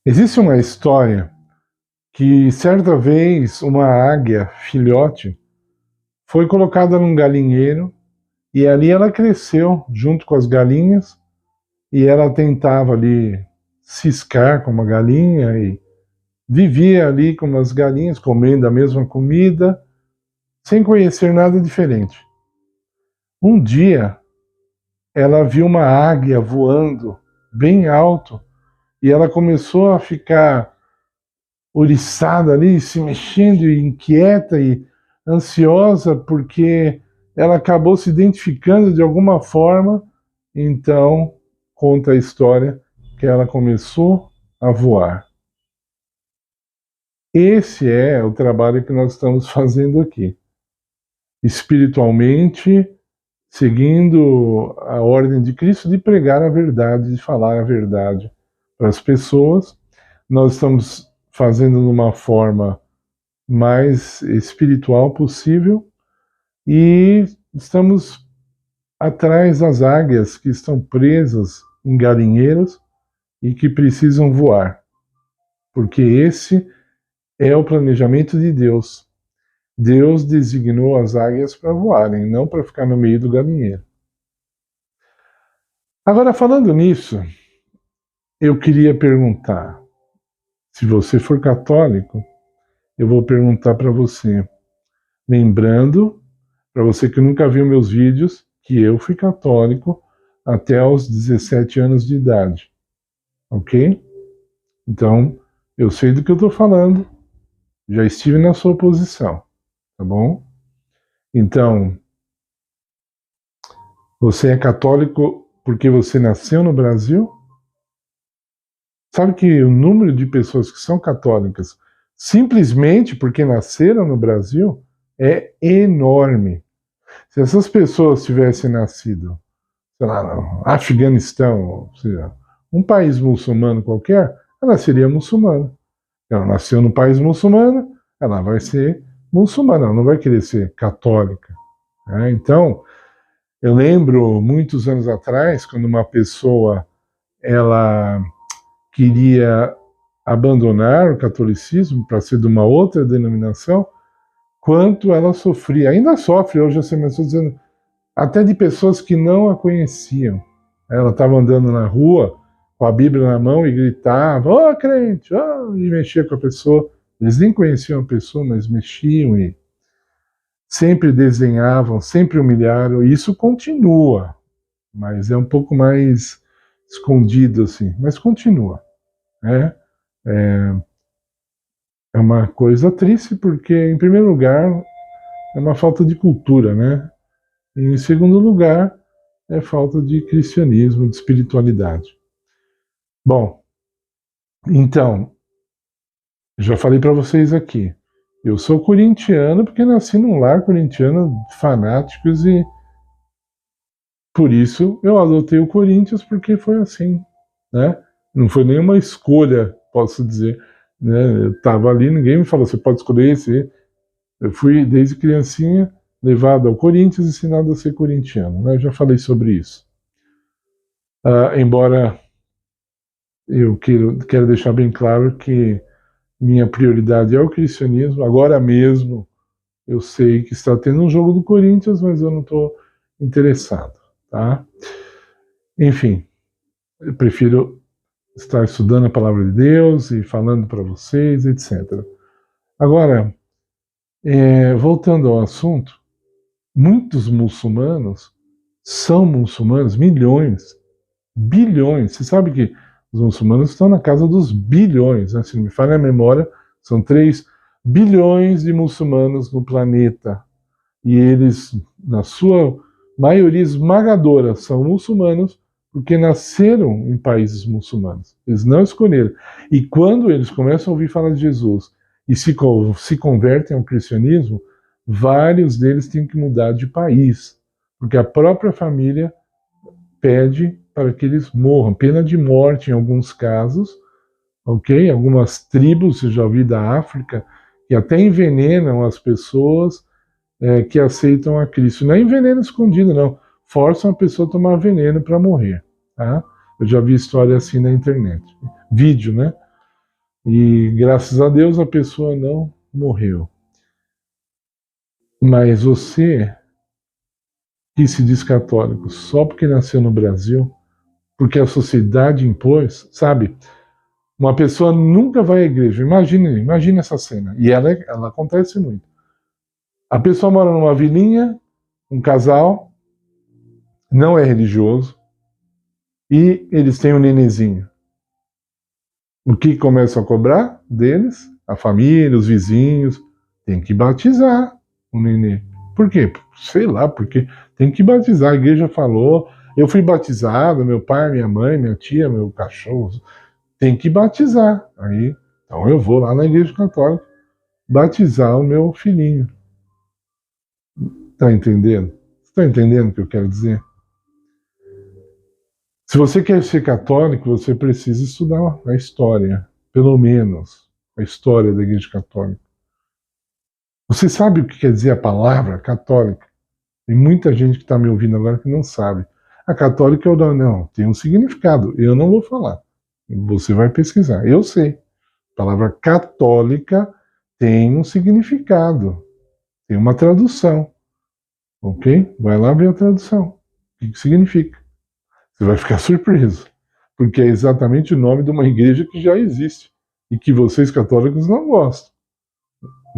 Existe uma história que certa vez uma águia filhote foi colocada num galinheiro e ali ela cresceu junto com as galinhas e ela tentava ali ciscar como uma galinha e vivia ali como as galinhas, comendo a mesma comida, sem conhecer nada diferente. Um dia ela viu uma águia voando bem alto e ela começou a ficar oriçada ali, se mexendo e inquieta e ansiosa, porque ela acabou se identificando de alguma forma. Então, conta a história que ela começou a voar. Esse é o trabalho que nós estamos fazendo aqui. Espiritualmente, seguindo a ordem de Cristo de pregar a verdade, de falar a verdade para as pessoas. Nós estamos fazendo de uma forma mais espiritual possível e estamos atrás das águias que estão presas em galinheiros e que precisam voar, porque esse é o planejamento de Deus. Deus designou as águias para voarem, não para ficar no meio do galinheiro. Agora, falando nisso, eu queria perguntar, se você for católico, eu vou perguntar para você, lembrando, para você que nunca viu meus vídeos, que eu fui católico até aos 17 anos de idade, ok? Então, eu sei do que eu estou falando, já estive na sua posição, tá bom? Então, você é católico porque você nasceu no Brasil? Sabe que o número de pessoas que são católicas simplesmente porque nasceram no Brasil é enorme. Se essas pessoas tivessem nascido, sei lá, no Afeganistão, ou seja, um país muçulmano qualquer, ela seria muçulmana. Ela nasceu no país muçulmano, ela vai ser muçulmana, ela não vai querer ser católica. Né? Então, eu lembro muitos anos atrás, quando uma pessoa ela queria abandonar o catolicismo para ser de uma outra denominação, quanto ela sofria, ainda sofre hoje, assim, mas estou dizendo, até de pessoas que não a conheciam. Ela estava andando na rua com a Bíblia na mão e gritava, ô crente, oh! E mexia com a pessoa. Eles nem conheciam a pessoa, mas mexiam e sempre desdenhavam, sempre humilharam. E isso continua, mas é um pouco mais escondido assim, mas continua. Né? É uma coisa triste porque, em primeiro lugar, é uma falta de cultura, né? E, em segundo lugar, é falta de cristianismo, de espiritualidade. Bom, então, já falei para vocês aqui, eu sou corintiano porque nasci num lar corintiano de fanáticos e por isso eu adotei o Corinthians porque foi assim, né? Não foi nenhuma escolha, posso dizer, né? Eu estava ali, ninguém me falou, você pode escolher esse. Eu fui, desde criancinha, levado ao Corinthians e ensinado a ser corintiano. Né? Eu já falei sobre isso. Embora eu quero deixar bem claro que minha prioridade é o cristianismo. Agora mesmo eu sei que está tendo um jogo do Corinthians, mas eu não estou interessado. Tá? Enfim, eu prefiro estar estudando a palavra de Deus e falando para vocês, etc. Agora, voltando ao assunto, muitos muçulmanos são muçulmanos, milhões, bilhões. Você sabe que os muçulmanos estão na casa dos bilhões, né? Se não me falha a memória, são 3 bilhões de muçulmanos no planeta. E eles, na sua maioria esmagadora, são muçulmanos porque nasceram em países muçulmanos. Eles não escolheram. E quando eles começam a ouvir falar de Jesus e se convertem ao cristianismo, vários deles têm que mudar de país, porque a própria família pede para que eles morram, pena de morte em alguns casos, ok? Algumas tribos, eu já ouvi da África, que até envenenam as pessoas que aceitam a Cristo. Não é enveneno escondido, não. Forçam a pessoa a tomar veneno para morrer. Tá? Eu já vi história assim na internet. Vídeo, né? E graças a Deus a pessoa não morreu. Mas você que se diz católico só porque nasceu no Brasil, porque a sociedade impôs, sabe? Uma pessoa nunca vai à igreja. Imagine essa cena. E ela acontece muito. A pessoa mora numa vilinha, um casal, não é religioso, e eles têm um nenenzinho. O que começam a cobrar deles? A família, os vizinhos, tem que batizar o nenê. Por quê? Sei lá, porque tem que batizar. A igreja falou, eu fui batizado, meu pai, minha mãe, minha tia, meu cachorro, tem que batizar. Aí, então eu vou lá na igreja católica batizar o meu filhinho. Tá entendendo? Está entendendo o que eu quero dizer? Se você quer ser católico, você precisa estudar a história, pelo menos a história da Igreja Católica. Você sabe o que quer dizer a palavra católica? Tem muita gente que está me ouvindo agora que não sabe. A católica não, tem um significado. Eu não vou falar. Você vai pesquisar. Eu sei. A palavra católica tem um significado, tem uma tradução. Ok? Vai lá ver a tradução. O que significa? Você vai ficar surpreso, porque é exatamente o nome de uma igreja que já existe e que vocês católicos não gostam.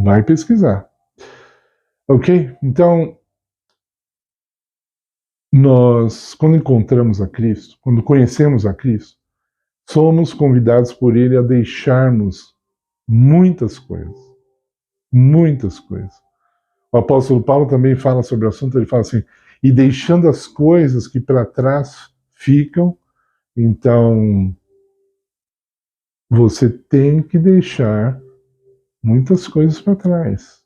Vai pesquisar. Ok? Então, nós, quando encontramos a Cristo, quando conhecemos a Cristo, somos convidados por Ele a deixarmos muitas coisas. Muitas coisas. O apóstolo Paulo também fala sobre o assunto, ele fala assim, e deixando as coisas que para trás ficam, então você tem que deixar muitas coisas para trás.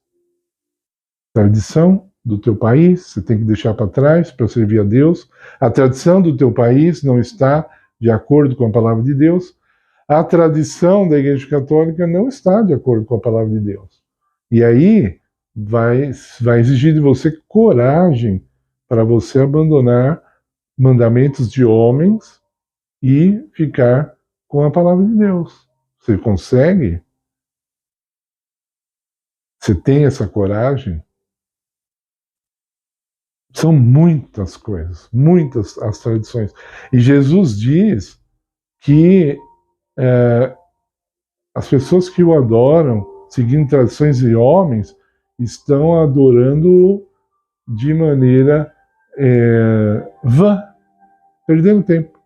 Tradição do teu país, você tem que deixar para trás para servir a Deus. A tradição do teu país não está de acordo com a palavra de Deus. A tradição da Igreja Católica não está de acordo com a palavra de Deus. E aí vai exigir de você coragem para você abandonar mandamentos de homens e ficar com a palavra de Deus. Você consegue? Você tem essa coragem? São muitas coisas, muitas as tradições. E Jesus diz que as pessoas que o adoram, seguindo tradições de homens, estão adorando de maneira vã, perdendo tempo.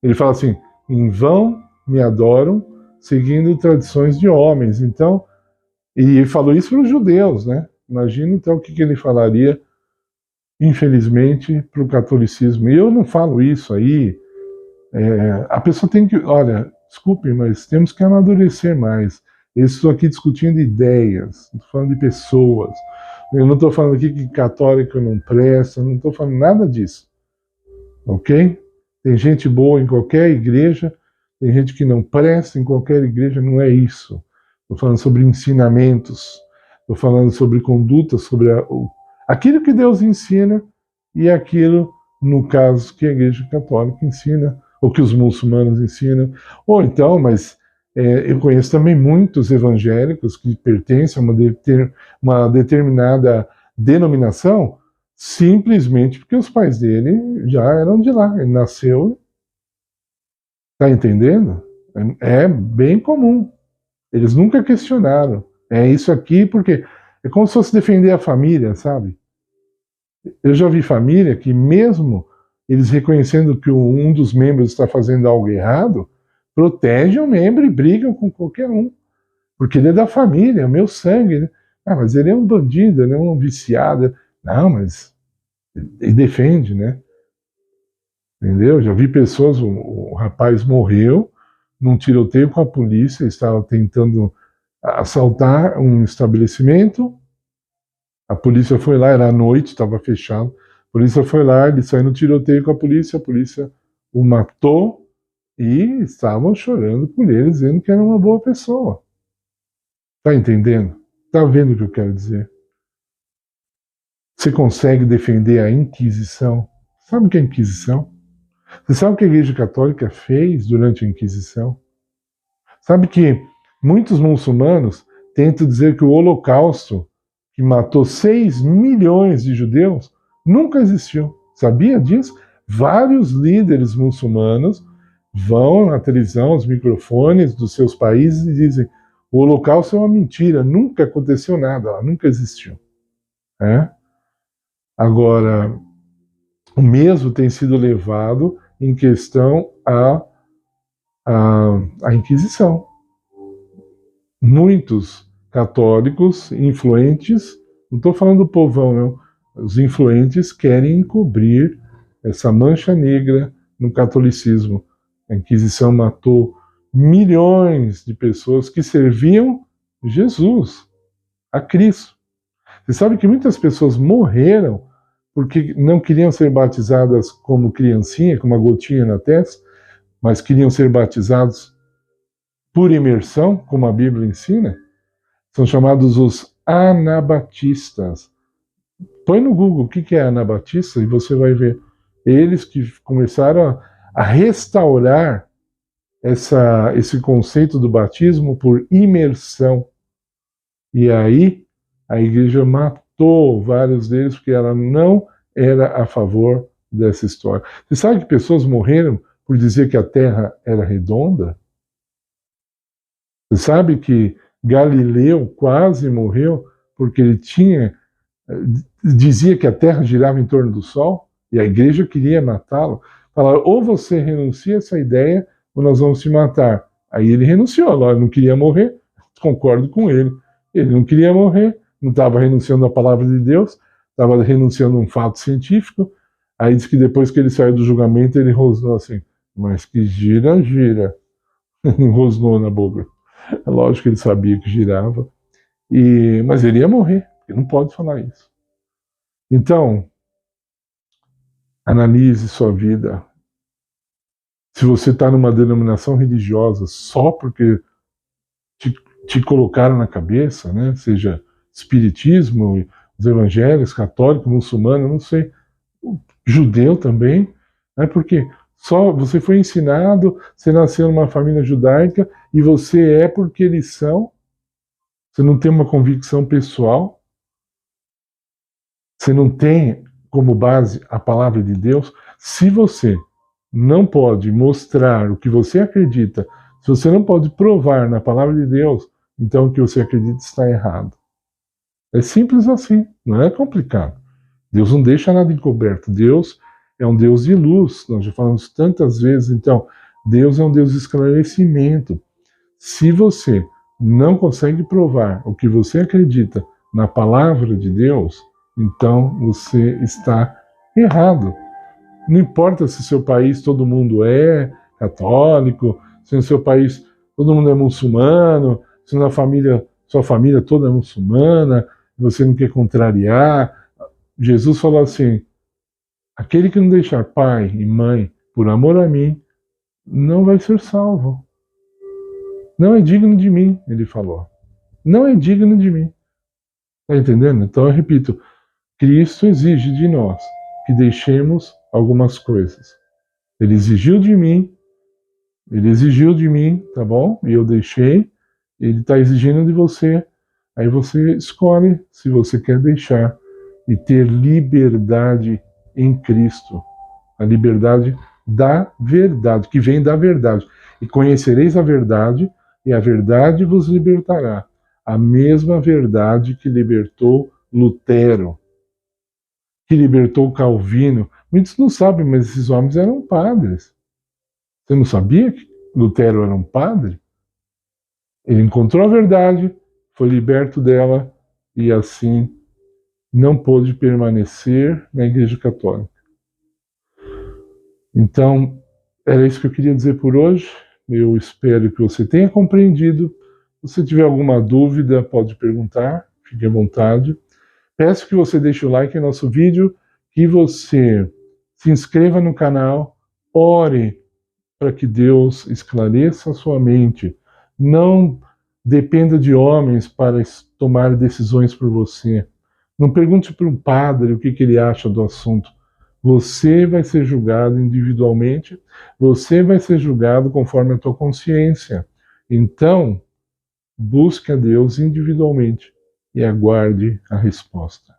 Ele fala assim, em vão me adoram, seguindo tradições de homens. Então, e ele falou isso para os judeus, né? Imagina então o que ele falaria, infelizmente, para o catolicismo. E eu não falo isso aí. A pessoa tem que, olha, desculpem, mas temos que amadurecer mais. Eu estou aqui discutindo ideias, não estou falando de pessoas. Eu não estou falando aqui que católico não presta, não estou falando nada disso. Ok? Tem gente boa em qualquer igreja, tem gente que não presta em qualquer igreja, não é isso. Estou falando sobre ensinamentos, estou falando sobre condutas, sobre aquilo que Deus ensina e aquilo, no caso, que a Igreja Católica ensina, ou que os muçulmanos ensinam. Ou então, mas eu conheço também muitos evangélicos que pertencem a uma determinada denominação, simplesmente porque os pais dele já eram de lá. Ele nasceu, tá entendendo? É bem comum. Eles nunca questionaram. É isso aqui porque é como se fosse defender a família, sabe? Eu já vi família que mesmo eles reconhecendo que um dos membros está fazendo algo errado, protegem o membro e brigam com qualquer um. Porque ele é da família, é o meu sangue. Né? Ah, mas ele é um bandido, ele é um viciado. Não, mas ele defende, né? Entendeu? Já vi pessoas, o rapaz morreu num tiroteio com a polícia, estava tentando assaltar um estabelecimento, a polícia foi lá, era à noite, estava fechado, a polícia foi lá, ele saiu no tiroteio com a polícia o matou e estavam chorando por ele, dizendo que era uma boa pessoa. Tá entendendo? Tá vendo o que eu quero dizer? Você consegue defender a Inquisição? Sabe o que é a Inquisição? Você sabe o que a Igreja Católica fez durante a Inquisição? Sabe que Muitos muçulmanos tentam dizer que o Holocausto, que matou 6 milhões de judeus, nunca existiu. Sabia disso? Vários líderes muçulmanos vão na televisão, os microfones dos seus países e dizem: o Holocausto é uma mentira, nunca aconteceu nada, nunca existiu. É? Agora, o mesmo tem sido levado em questão à Inquisição. Muitos católicos influentes, não estou falando do povão, não, os influentes querem encobrir essa mancha negra no catolicismo. A Inquisição matou milhões de pessoas que serviam Jesus, a Cristo. Você sabe que muitas pessoas morreram porque não queriam ser batizadas como criancinha, com uma gotinha na testa, mas queriam ser batizados por imersão, como a Bíblia ensina. São chamados os anabatistas. Põe no Google o que é anabatista e você vai ver. Eles que começaram a restaurar esse conceito do batismo por imersão. E aí a igreja matou vários deles porque ela não era a favor dessa história. Você sabe que pessoas morreram por dizer que a Terra era redonda? Você sabe que Galileu quase morreu porque ele dizia que a Terra girava em torno do Sol e a igreja queria matá-lo. Falaram: ou você renuncia a essa ideia ou nós vamos te matar. Aí ele renunciou, ele não queria morrer, concordo com ele. Ele não queria morrer, não estava renunciando à palavra de Deus, estava renunciando a um fato científico. Aí diz que depois que ele saiu do julgamento, ele rosnou assim: mas que gira, gira. Rosnou na boca. É lógico que ele sabia que girava, mas ele ia morrer, ele não pode falar isso. Então, analise sua vida. Se você está numa denominação religiosa só porque te colocaram na cabeça, né, seja espiritismo, os evangelhos, católico, muçulmano, não sei, judeu também, né, porque só você foi ensinado, você nasceu numa família judaica e você é porque eles são. Você não tem uma convicção pessoal. Você não tem como base a palavra de Deus. Se você não pode mostrar o que você acredita, se você não pode provar na palavra de Deus, então o que você acredita está errado. É simples assim, não é complicado. Deus não deixa nada encoberto. Deus é um Deus de luz, nós já falamos tantas vezes. Então, Deus é um Deus de esclarecimento. Se você não consegue provar o que você acredita na palavra de Deus, então você está errado. Não importa se seu país todo mundo é católico, se no seu país todo mundo é muçulmano, se na família, sua família toda é muçulmana, você não quer contrariar. Jesus falou assim: aquele que não deixar pai e mãe por amor a mim, não vai ser salvo. Não é digno de mim, ele falou. Não é digno de mim. Está entendendo? Então eu repito, Cristo exige de nós que deixemos algumas coisas. Ele exigiu de mim, tá bom? E eu deixei, ele está exigindo de você. Aí você escolhe se você quer deixar e ter liberdade em Cristo. A liberdade da verdade, que vem da verdade. E conhecereis a verdade, e a verdade vos libertará. A mesma verdade que libertou Lutero, que libertou Calvino. Muitos não sabem, mas esses homens eram padres. Você não sabia que Lutero era um padre? Ele encontrou a verdade, foi liberto dela e assim não pôde permanecer na Igreja Católica. Então, era isso que eu queria dizer por hoje. Eu espero que você tenha compreendido. Se você tiver alguma dúvida, pode perguntar, fique à vontade. Peço que você deixe o like em nosso vídeo, que você se inscreva no canal, ore para que Deus esclareça a sua mente. Não dependa de homens para tomar decisões por você. Não pergunte para um padre o que ele acha do assunto. Você vai ser julgado individualmente, você vai ser julgado conforme a tua consciência. Então, Busque a Deus individualmente e aguarde a resposta.